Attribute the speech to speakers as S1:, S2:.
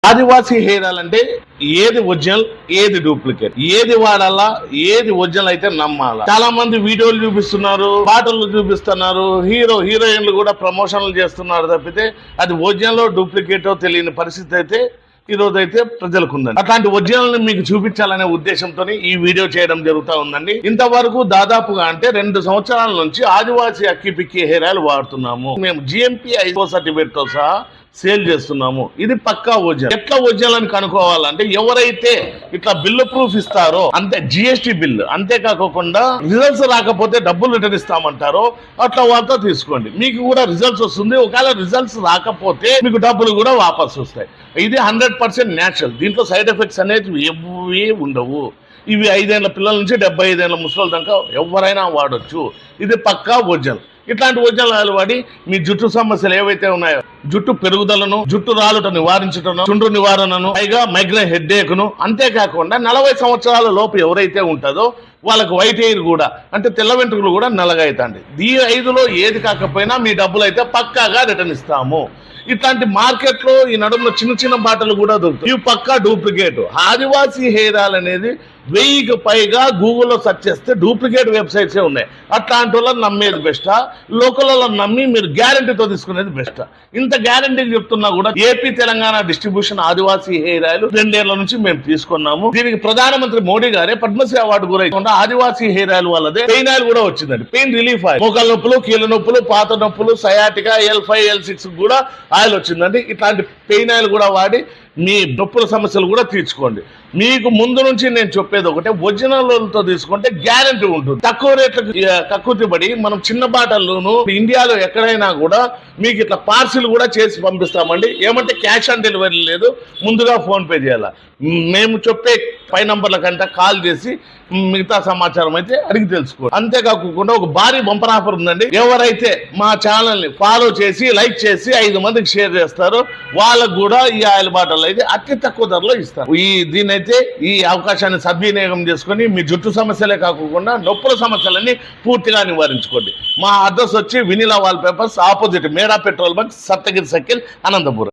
S1: ఆదివాసీ hair oil అంటే ఏది original ఏది డూప్లికేట్, ఏది వాడాలా ఏది ఒరిజినల్ అయితే నమ్మాలా. చాలా మంది వీడియోలు చూపిస్తున్నారు, పాటలు చూపిస్తున్నారు, హీరోయిన్లు కూడా ప్రమోషన్లు చేస్తున్నారు తప్పితే అది ఒరిజినల్ డూప్లికేటో తెలియని పరిస్థితి అయితే ఈ రోజు అయితే ప్రజలకు ఉందండి. అట్లాంటి ఒరిజినల్ ని మీకు చూపించాలనే ఉద్దేశంతో ఈ వీడియో చేయడం జరుగుతూ ఉందండి. ఇంతవరకు దాదాపుగా అంటే 2 సంవత్సరాల నుంచి ఆదివాసీ అక్కి పిక్కి హెయిర్ ఆయిల్ వాడుతున్నాము. మేము జిఎంపి ఐఓ సర్టిఫికేట్ తో సహా సేల్ చేస్తున్నాము. ఇది పక్కా ఒరిజినల్. ఎట్లా ఒరిజినల్ అని కనుక్కోవాలంటే ఎవరైతే ఇట్లా బిల్లు ప్రూఫ్ ఇస్తారో, అంతే జిఎస్టి బిల్లు, అంతేకాకుండా రిజల్ట్స్ రాకపోతే డబ్బులు రిటర్న్ ఇస్తామంటారో అట్లా వాళ్ళతో తీసుకోండి. మీకు కూడా రిజల్ట్స్ వస్తుంది. ఒకవేళ రిజల్ట్స్ రాకపోతే మీకు డబ్బులు కూడా వాపస్ వస్తాయి. ఇది 100% న్యాచురల్. దీంట్లో సైడ్ ఎఫెక్ట్స్ అనేది ఏవీ ఉండవు. ఇవి 5 ఏళ్ల పిల్లల నుంచి 75 ఏళ్ల ముసలి దాకా ఎవరైనా వాడొచ్చు. ఇది పక్కా ఒరిజినల్. ఇట్లాంటి ఒరిజినల్ ఆయిల్ వాడి మీ జుట్టు సమస్యలు ఏవైతే ఉన్నాయో, జుట్టు పెరుగుదలను, జుట్టు రాలుట నివారించటను, చుండ్రు నివారణను, పైగా మైగ్రేన్ హెడ్ఏక్ ను, అంతేకాకుండా 40 సంవత్సరాల లోపు ఎవరైతే ఉంటుందో వాళ్ళకు వైట్ హెయిర్ కూడా అంటే తెల్ల వెంట్రుకలు కూడా నల్లగా అవుతాండి. ఈ 5లో ఏది కాకపోయినా మీ డబ్బులు అయితే పక్కాగా రిటర్న్ ఇస్తాము. ఇట్లాంటి మార్కెట్ లో ఈ నడుములో చిన్న చిన్న బాటలు కూడా దొరుకుతాయి. ఇవి పక్కా డూప్లికేట్. ఆదివాసీ హెయిర్ ఆయిల్ అనేది 1000కి పైగా గూగుల్లో సెర్చ్ చేస్తే డూప్లికేట్ వెబ్సైట్సే ఉన్నాయి. అట్లాంటి వాళ్ళని నమ్మేది బెస్టా, లోకల్లో నమ్మి మీరు గ్యారంటీతో తీసుకునేది బెస్టా? ఇంత గ్యారంటీ చెప్తున్నా కూడా ఏపీ తెలంగాణ డిస్ట్రిబ్యూషన్ ఆదివాసీ హెయిర్ ఆయిల్ 2 ఏళ్ల నుంచి మేము తీసుకున్నాము. దీనికి ప్రధానమంత్రి మోడీ గారే పద్మశ్రీ అవార్డు కూడా ఆదివాసీ హెయిర్ ఆయిల్ వాళ్ళదే పెయిన్ ఆయిల్ కూడా వచ్చిందండి. Pain relief oil. మోకాల నొప్పులు, కీళ్ళ నొప్పులు, పాత నొప్పులు, సయాటికా, L5 L6 కూడా ఆయిల్ వచ్చిందండి. ఇట్లాంటి పెయిన్ ఆయిల్ కూడా వాడి మీ నొప్పుల సమస్యలు కూడా తీర్చుకోండి. మీకు ముందు నుంచి నేను చెప్పేది ఒకటే, ఒరిజినల్తో తీసుకుంటే గ్యారంటీ ఉంటుంది. తక్కువ రేట్లకు కక్కుతిబడి మనం చిన్న బాటల్లోనూ ఇండియాలో ఎక్కడైనా కూడా మీకు ఇట్లా పార్సిల్ కూడా చేసి పంపిస్తామండి. ఏమంటే క్యాష్ ఆన్ డెలివరీ లేదు, ముందుగా ఫోన్పే చేయాలా. మేము చెప్పే 5 నంబర్ల కంటే కాల్ చేసి మిగతా సమాచారం అయితే అడిగి తెలుసుకోండి. అంతేకాకుండా ఒక భారీ బంపర్ ఆఫర్ ఉందండి. ఎవరైతే మా ఛానల్ ని ఫాలో చేసి లైక్ చేసి 5 మందికి షేర్ చేస్తారో వాళ్ళకు కూడా ఈ ఆయిల్ బాటలు అయితే అతి తక్కువ ధరలో ఇస్తారు. దీనైతే ఈ అవకాశాన్ని సద్వినియోగం చేసుకొని మీ జుట్టు సమస్యలే కాకుండా నొప్పుల సమస్యలన్నీ పూర్తిగా నివారించుకోండి. మా అడ్రస్ వచ్చి వినిలా వాల్ పేపర్స్, ఆపోజిట్ మేరా petrol bunk, Saptagiri circle, Anantapuram.